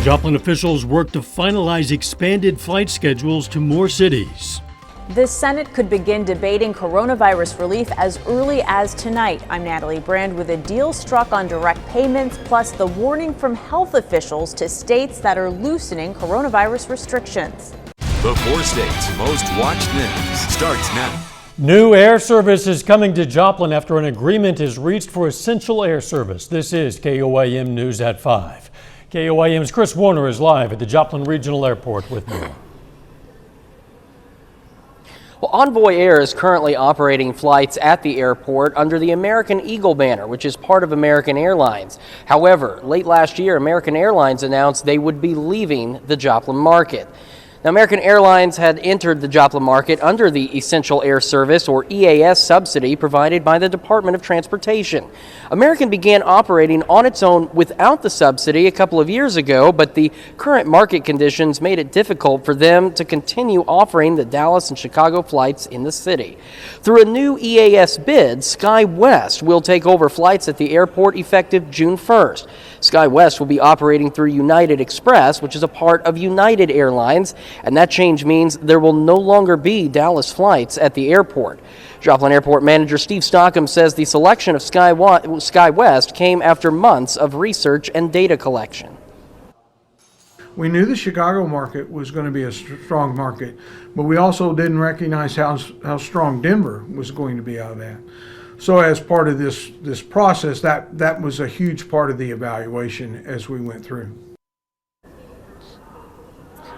Joplin officials work to finalize expanded flight schedules to more cities. The Senate could begin debating coronavirus relief as early as tonight. I'm Natalie Brand with a deal struck on direct payments, plus the warning from health officials to states that are loosening coronavirus restrictions. The 4 states' most watched news starts now. New air service is coming to Joplin after an agreement is reached for essential air service. This is KOAM News at 5. KOAM's Chris Warner is live at the Joplin Regional Airport with more. Well, Envoy Air is currently operating flights at the airport under the American Eagle banner, which is part of American Airlines. However, late last year, American Airlines announced they would be leaving the Joplin market. Now, American Airlines had entered the Joplin market under the Essential Air Service, or EAS, subsidy provided by the Department of Transportation. American began operating on its own without the subsidy a couple of years ago, but the current market conditions made it difficult for them to continue offering the Dallas and Chicago flights in the city. Through a new EAS bid, SkyWest will take over flights at the airport effective June 1st. SkyWest will be operating through United Express, which is a part of United Airlines, and that change means there will no longer be Dallas flights at the airport. Joplin Airport Manager Steve Stockham says the selection of SkyWest came after months of research and data collection. We knew the Chicago market was going to be a strong market, but we also didn't recognize how strong Denver was going to be out of that. So as part of this process, that was a huge part of the evaluation as we went through.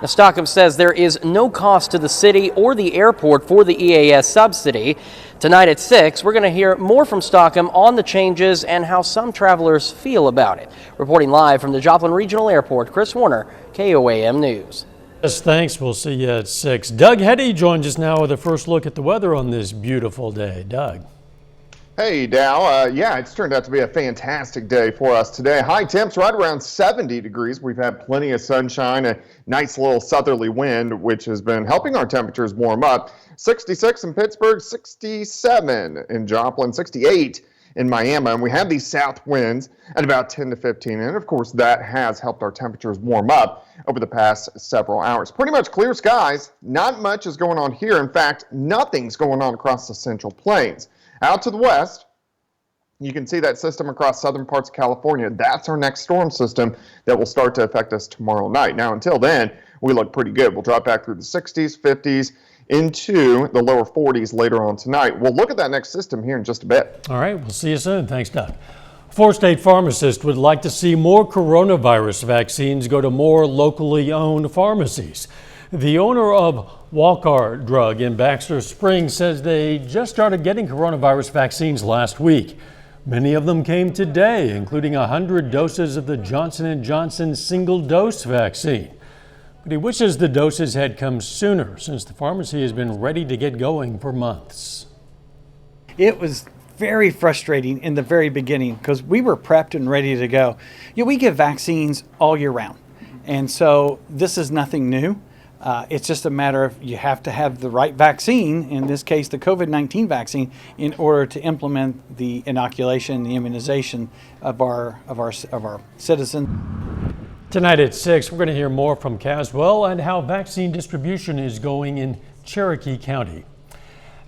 Now, Stockham says there is no cost to the city or the airport for the EAS subsidy. Tonight at 6, we're going to hear more from Stockham on the changes and how some travelers feel about it. Reporting live from the Joplin Regional Airport, Chris Warner, KOAM News. Yes, thanks. We'll see you at 6. Doug Heddy joins us now with a first look at the weather on this beautiful day. Doug. Hey, Dow. Yeah, it's turned out to be a fantastic day for us today. High temps right around 70 degrees. We've had plenty of sunshine, a nice little southerly wind, which has been helping our temperatures warm up. 66 in Pittsburgh, 67 in Joplin, 68 in Miami. And we have these south winds at about 10 to 15. And of course, that has helped our temperatures warm up over the past several hours. Pretty much clear skies. Not much is going on here. In fact, nothing's going on across the Central Plains. Out to the west, you can see that system across southern parts of California. That's our next storm system that will start to affect us tomorrow night. Now, until then, we look pretty good. We'll drop back through the 60s, 50s, into the lower 40s later on tonight. We'll look at that next system here in just a bit. All right, we'll see you soon. Thanks, Doug. 4-state pharmacists would like to see more coronavirus vaccines go to more locally owned pharmacies. The owner of Walker Drug in Baxter Springs says they just started getting coronavirus vaccines last week. Many of them came today, including 100 doses of the Johnson & Johnson single-dose vaccine. But he wishes the doses had come sooner, since the pharmacy has been ready to get going for months. It was very frustrating in the very beginning because we were prepped and ready to go. We give vaccines all year round, and so this is nothing new. It's just a matter of you have to have the right vaccine, in this case the COVID-19 vaccine, in order to implement the inoculation, the immunization of our citizens. Tonight at 6, we're going to hear more from Caswell and how vaccine distribution is going in Cherokee County.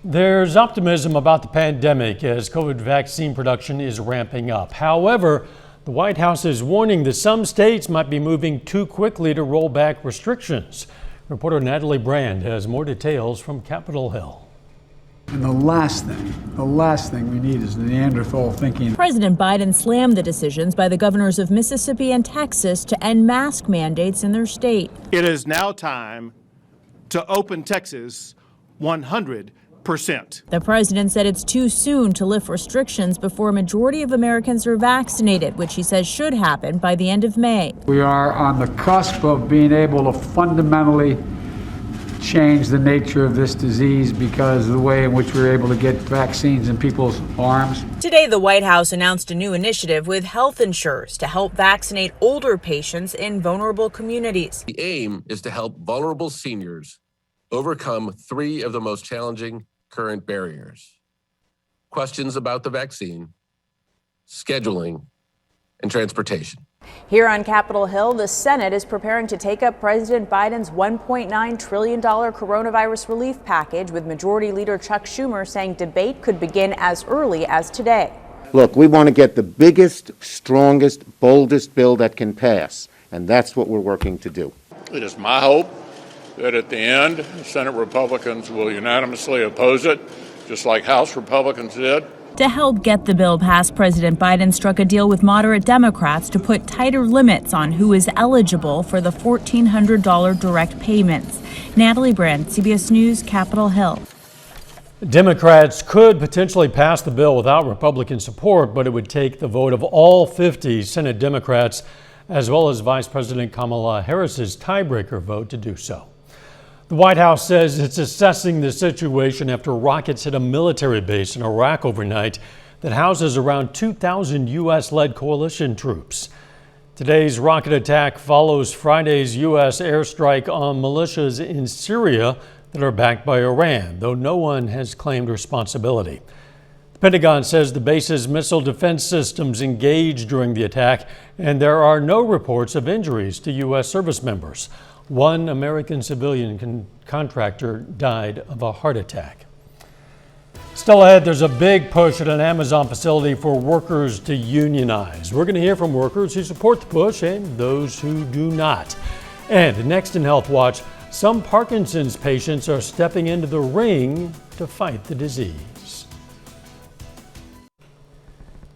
There's optimism about the pandemic as COVID vaccine production is ramping up. However, the White House is warning that some states might be moving too quickly to roll back restrictions. Reporter Natalie Brand has more details from Capitol Hill. And the last thing we need is Neanderthal thinking. President Biden slammed the decisions by the governors of Mississippi and Texas to end mask mandates in their state. It is now time to open Texas 100%. The president said it's too soon to lift restrictions before a majority of Americans are vaccinated, which he says should happen by the end of May. We are on the cusp of being able to fundamentally change the nature of this disease because of the way in which we're able to get vaccines in people's arms. Today, the White House announced a new initiative with health insurers to help vaccinate older patients in vulnerable communities. The aim is to help vulnerable seniors overcome 3 of the most challenging current barriers: questions about the vaccine, scheduling, and transportation. Here on Capitol Hill, the Senate is preparing to take up President Biden's $1.9 trillion coronavirus relief package, with Majority Leader Chuck Schumer saying debate could begin as early as today. Look, we want to get the biggest, strongest, boldest bill that can pass, and that's what we're working to do. It is my hope that at the end, Senate Republicans will unanimously oppose it, just like House Republicans did. To help get the bill passed, President Biden struck a deal with moderate Democrats to put tighter limits on who is eligible for the $1,400 direct payments. Natalie Brand, CBS News, Capitol Hill. Democrats could potentially pass the bill without Republican support, but it would take the vote of all 50 Senate Democrats, as well as Vice President Kamala Harris's tiebreaker vote to do so. The White House says it's assessing the situation after rockets hit a military base in Iraq overnight that houses around 2,000 U.S.-led coalition troops. Today's rocket attack follows Friday's U.S. airstrike on militias in Syria that are backed by Iran, though no one has claimed responsibility. The Pentagon says the base's missile defense systems engaged during the attack, and there are no reports of injuries to U.S. service members. One American civilian contractor died of a heart attack. Still ahead, there's a big push at an Amazon facility for workers to unionize. We're going to hear from workers who support the push and those who do not. And next in Health Watch, some Parkinson's patients are stepping into the ring to fight the disease.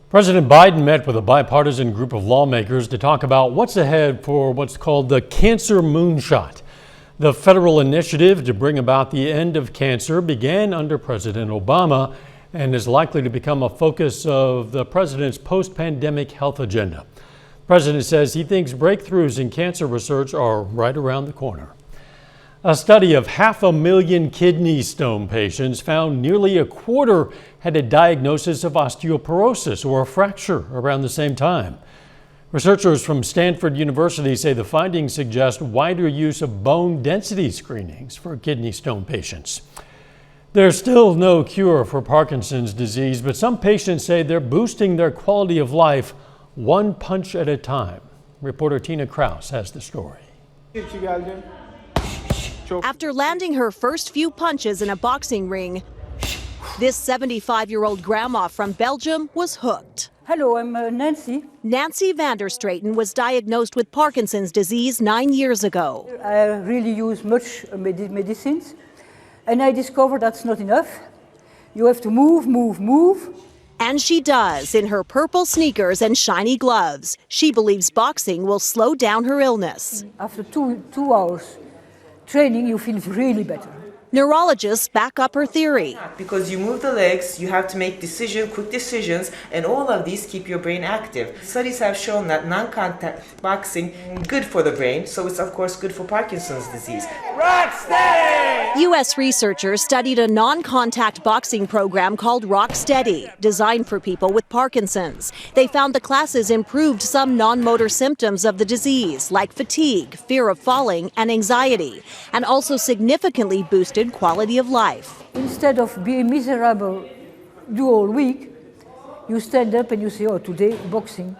President Biden met with a bipartisan group of lawmakers to talk about what's ahead for what's called the Cancer Moonshot. The federal initiative to bring about the end of cancer began under President Obama and is likely to become a focus of the president's post-pandemic health agenda. The president says he thinks breakthroughs in cancer research are right around the corner. A study of 500,000 kidney stone patients found nearly a quarter had a diagnosis of osteoporosis or a fracture around the same time. Researchers from Stanford University say the findings suggest wider use of bone density screenings for kidney stone patients. There's still no cure for Parkinson's disease, but some patients say they're boosting their quality of life one punch at a time. Reporter Tina Krause has the story. After landing her first few punches in a boxing ring, this 75-year-old grandma from Belgium was hooked. Hello, I'm Nancy. Nancy van der Straten was diagnosed with Parkinson's disease 9 years ago. I really use much medicines, and I discovered that's not enough. You have to move. And she does, in her purple sneakers and shiny gloves. She believes boxing will slow down her illness. After two hours training, you feel really better. Neurologists back up her theory. Because you move the legs, you have to make quick decisions, and all of these keep your brain active. Studies have shown that non-contact boxing is good for the brain, so it's of course good for Parkinson's disease. Rock Steady! U.S. researchers studied a non-contact boxing program called Rock Steady, designed for people with Parkinson's. They found the classes improved some non-motor symptoms of the disease, like fatigue, fear of falling, and anxiety, and also significantly boosted quality of life. Instead of being miserable, do all week, you stand up and you say, oh, today, boxing.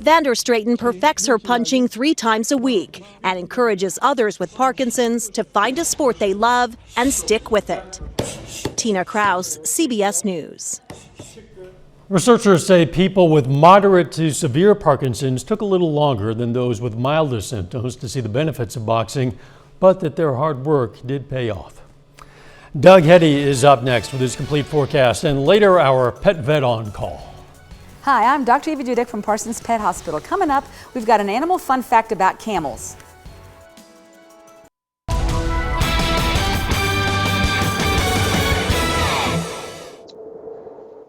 Van der Straten perfects her punching 3 times a week and encourages others with Parkinson's to find a sport they love and stick with it. Tina Krause, CBS News. Researchers say people with moderate to severe Parkinson's took a little longer than those with milder symptoms to see the benefits of boxing, but that their hard work did pay off. Doug Heddy is up next with his complete forecast, and later our pet vet on call. Hi, I'm Dr. Eva Dudek from Parsons Pet Hospital. Coming up, we've got an animal fun fact about camels.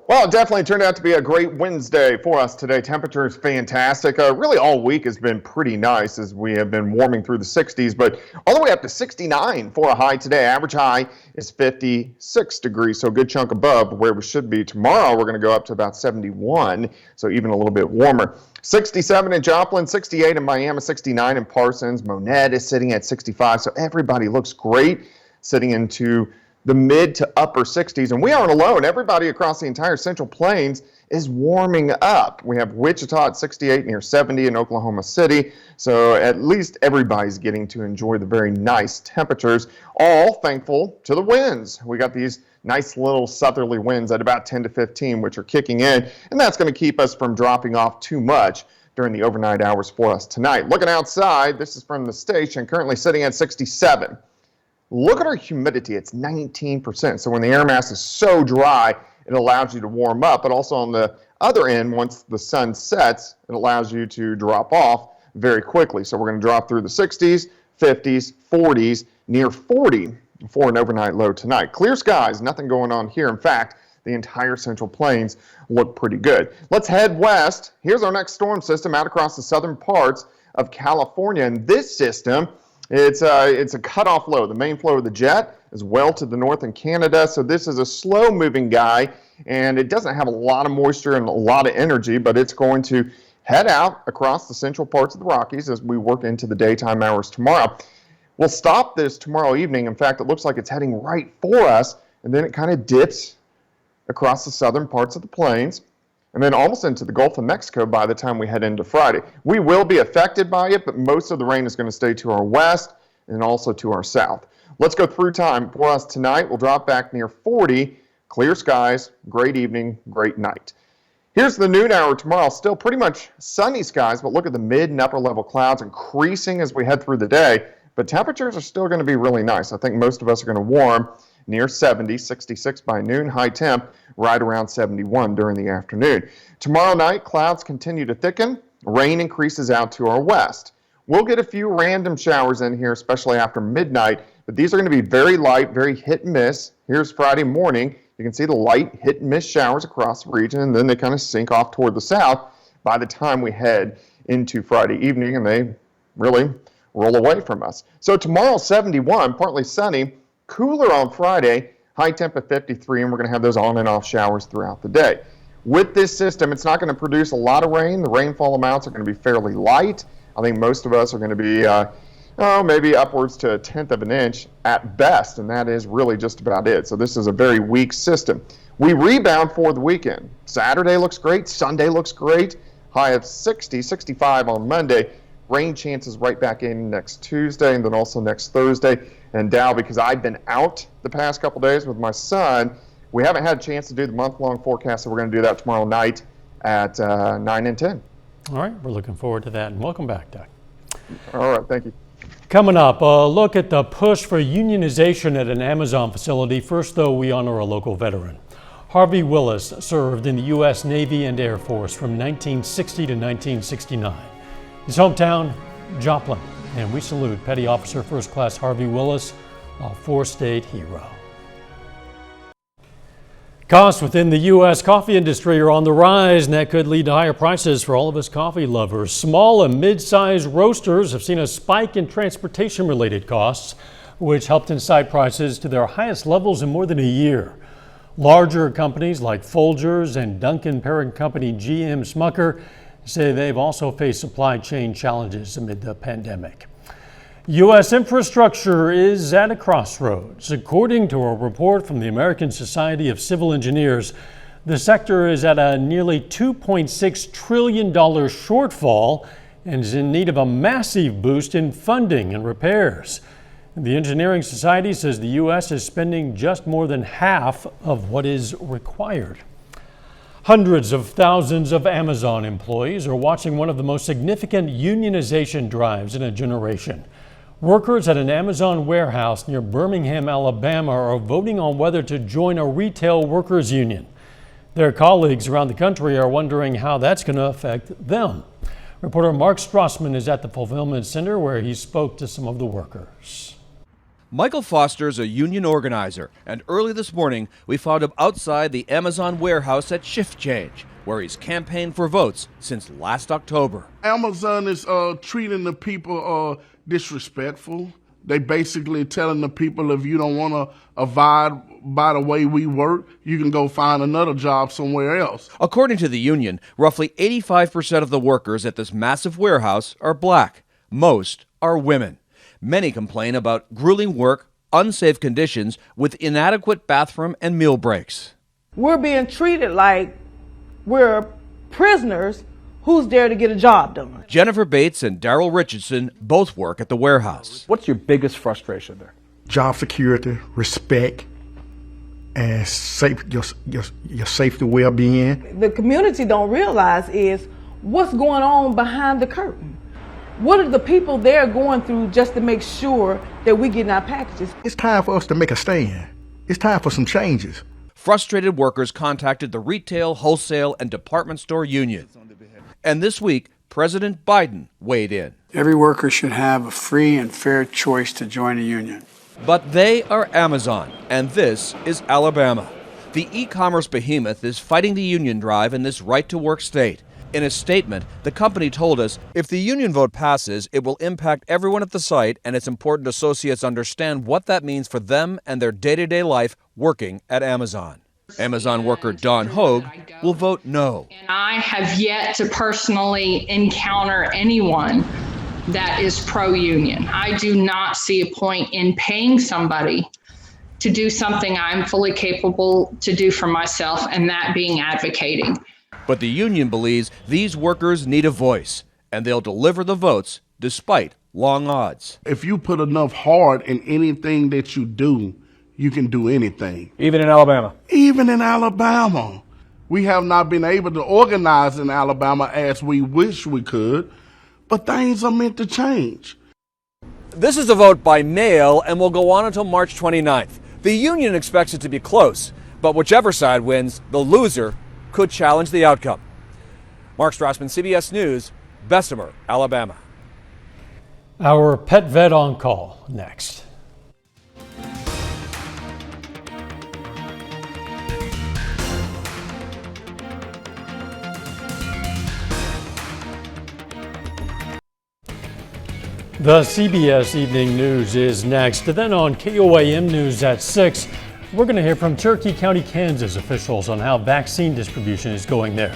Well, it definitely turned out to be a great Wednesday for us today. Temperature is fantastic. Really all week has been pretty nice as we have been warming through the 60s, but all the way up to 69 for a high today. Average high is 56 degrees, so a good chunk above where we should be. Tomorrow we're going to go up to about 71, so even a little bit warmer. 67 in Joplin, 68 in Miami, 69 in Parsons. Monette is sitting at 65, so everybody looks great sitting into the mid to upper 60s. And we aren't alone. Everybody across the entire Central Plains is warming up. We have Wichita at 68, near 70 in Oklahoma City. So at least everybody's getting to enjoy the very nice temperatures, all thankful to the winds. We got these nice little southerly winds at about 10 to 15, which are kicking in, and that's going to keep us from dropping off too much during the overnight hours for us tonight. Looking outside, this is from the station, currently sitting at 67. Look at our humidity, it's 19%. So when the air mass is so dry, it allows you to warm up, but also on the other end, once the sun sets, it allows you to drop off very quickly. So we're going to drop through the 60s, 50s, 40s, near 40 for an overnight low tonight. Clear skies, nothing going on here. In fact, the entire Central Plains look pretty good. Let's head west. Here's our next storm system out across the southern parts of California. And this system, it's a cutoff low. The main flow of the jet is well to the north in Canada. So this is a slow moving guy, and it doesn't have a lot of moisture and a lot of energy, but it's going to head out across the central parts of the Rockies as we work into the daytime hours tomorrow. We'll stop this tomorrow evening. In fact, it looks like it's heading right for us, and then it kind of dips across the southern parts of the plains, and then almost into the Gulf of Mexico by the time we head into Friday. We will be affected by it, but most of the rain is going to stay to our west and also to our south. Let's go through time for us tonight. We'll drop back near 40, clear skies, great evening, great night. Here's the noon hour tomorrow. Still pretty much sunny skies, but look at the mid and upper level clouds increasing as we head through the day. But temperatures are still going to be really nice. I think most of us are going to warm near 70, 66 by noon, high temp right around 71 during the afternoon. Tomorrow night, clouds continue to thicken. Rain increases out to our west. We'll get a few random showers in here, especially after midnight, but these are going to be very light, very hit and miss. Here's Friday morning. You can see the light hit and miss showers across the region, and then they kind of sink off toward the south by the time we head into Friday evening, and they really roll away from us. So tomorrow, 71, partly sunny, cooler on Friday, high temp at 53, and we're going to have those on and off showers throughout the day. With this system, it's not going to produce a lot of rain. The rainfall amounts are going to be fairly light. I think most of us are going to be maybe upwards to 1/10 of an inch at best, and that is really just about it. So this is a very weak system. We rebound for the weekend. Saturday looks great. Sunday looks great. High of 60, 65 on Monday. Rain chances right back in next Tuesday and then also next Thursday. And Dow, because I've been out the past couple days with my son, we haven't had a chance to do the month-long forecast, so we're going to do that tomorrow night at 9 and 10. All right, we're looking forward to that. And welcome back, Doug. All right, thank you. Coming up, a look at the push for unionization at an Amazon facility. First, though, we honor a local veteran. Harvey Willis served in the U.S. Navy and Air Force from 1960 to 1969. His hometown, Joplin, and we salute Petty Officer First Class Harvey Willis, a four-state hero. Costs within the U.S. coffee industry are on the rise, and that could lead to higher prices for all of us coffee lovers. Small and mid-sized roasters have seen a spike in transportation-related costs, which helped incite prices to their highest levels in more than a year. Larger companies like Folgers and Dunkin' parent company GM Smucker say they've also faced supply chain challenges amid the pandemic. U.S. infrastructure is at a crossroads. According to a report from the American Society of Civil Engineers, the sector is at a nearly $2.6 trillion shortfall and is in need of a massive boost in funding and repairs. The Engineering Society says the U.S. is spending just more than half of what is required. Hundreds of thousands of Amazon employees are watching one of the most significant unionization drives in a generation. Workers at an Amazon warehouse near Birmingham, Alabama are voting on whether to join a retail workers union. Their colleagues around the country are wondering how that's going to affect them. Reporter Mark Strassman is at the Fulfillment Center where he spoke to some of the workers. Michael Foster is a union organizer, and early this morning we found him outside the Amazon warehouse at Shift Change, where he's campaigned for votes since last October. Amazon is treating the people disrespectful. They basically telling the people, if you don't want to abide by the way we work, you can go find another job somewhere else. According to the union, roughly 85% of the workers at this massive warehouse are black. Most are women. Many complain about grueling work, unsafe conditions with inadequate bathroom and meal breaks. We're being treated like we're prisoners who's there to get a job done. Jennifer Bates and Daryl Richardson both work at the warehouse. What's your biggest frustration there? Job security, respect, and your safety, well-being. The community don't realize is what's going on behind the curtain. What are the people there going through just to make sure that we get our packages? It's time for us to make a stand. It's time for some changes. Frustrated workers contacted the retail, wholesale, and department store union. And this week, President Biden weighed in. Every worker should have a free and fair choice to join a union. But they are Amazon, and this is Alabama. The e-commerce behemoth is fighting the union drive in this right-to-work state. In a statement, the company told us, if the union vote passes, it will impact everyone at the site, and it's important associates understand what that means for them and their day-to-day life working at Amazon. Amazon worker Dawn Hogue will vote no. And I have yet to personally encounter anyone that is pro-union. I do not see a point in paying somebody to do something I'm fully capable to do for myself, and that being advocating. But the union believes these workers need a voice, and they'll deliver the votes despite long odds. If you put enough heart in anything that you do, you can do anything. Even in Alabama? Even in Alabama. We have not been able to organize in Alabama as we wish we could, but things are meant to change. This is a vote by mail and will go on until March 29th. The union expects it to be close, but whichever side wins, the loser could challenge the outcome. Mark Strassman, CBS News, Bessemer, Alabama. Our pet vet on call next. The CBS Evening News is next. Then on KOAM News at 6, we're going to hear from Cherokee County, Kansas officials on how vaccine distribution is going there.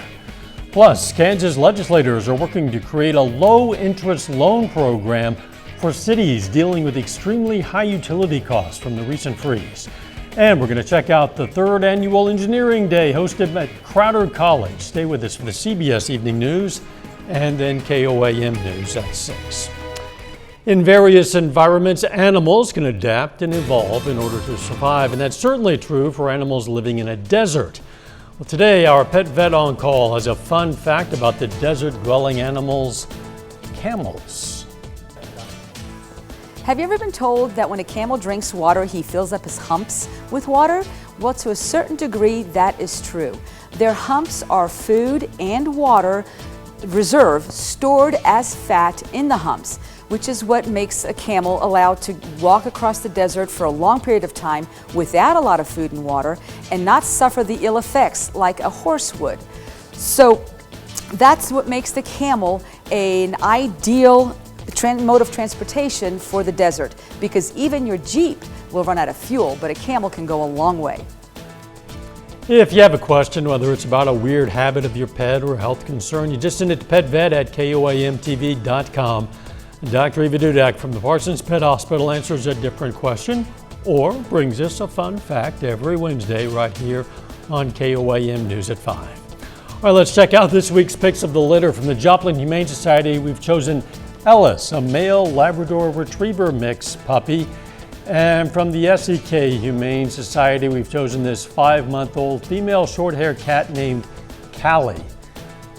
Plus, Kansas legislators are working to create a low-interest loan program for cities dealing with extremely high utility costs from the recent freeze. And we're going to check out the 3rd Annual Engineering Day hosted at Crowder College. Stay with us for the CBS Evening News and then KOAM News at 6. In various environments, animals can adapt and evolve in order to survive, and that's certainly true for animals living in a desert. Well, today, our pet vet on call has a fun fact about the desert-dwelling animals, camels. Have you ever been told that when a camel drinks water, he fills up his humps with water? Well, to a certain degree, that is true. Their humps are food and water reserve stored as fat in the humps, which is what makes a camel allowed to walk across the desert for a long period of time without a lot of food and water and not suffer the ill effects like a horse would. So that's what makes the camel an ideal mode of transportation for the desert, because even your Jeep will run out of fuel, but a camel can go a long way. If you have a question, whether it's about a weird habit of your pet or a health concern, you just send it to petvet@koamtv.com. Dr. Eva Dudak from the Parsons Pet Hospital answers a different question or brings us a fun fact every Wednesday right here on KOAM News at 5. All right, let's check out this week's picks of the litter from the Joplin Humane Society. We've chosen Ellis, a male Labrador Retriever mix puppy. And from the SEK Humane Society, we've chosen this 5-month-old female short-haired cat named Callie.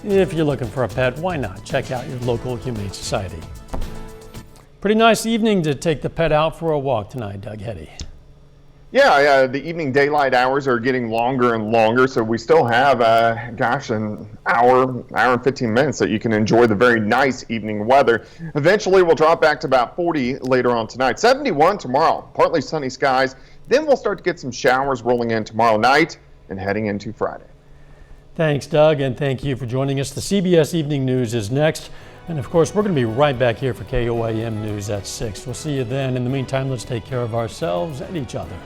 If you're looking for a pet, why not check out your local Humane Society? Pretty nice evening to take the pet out for a walk tonight, Doug Heddy. Yeah, the evening daylight hours are getting longer and longer, so we still have, an hour and 15 minutes that you can enjoy the very nice evening weather. Eventually, we'll drop back to about 40 later on tonight. 71 tomorrow, partly sunny skies. Then we'll start to get some showers rolling in tomorrow night and heading into Friday. Thanks, Doug, and thank you for joining us. The CBS Evening News is next. And of course, we're going to be right back here for KOAM News at 6. We'll see you then. In the meantime, let's take care of ourselves and each other.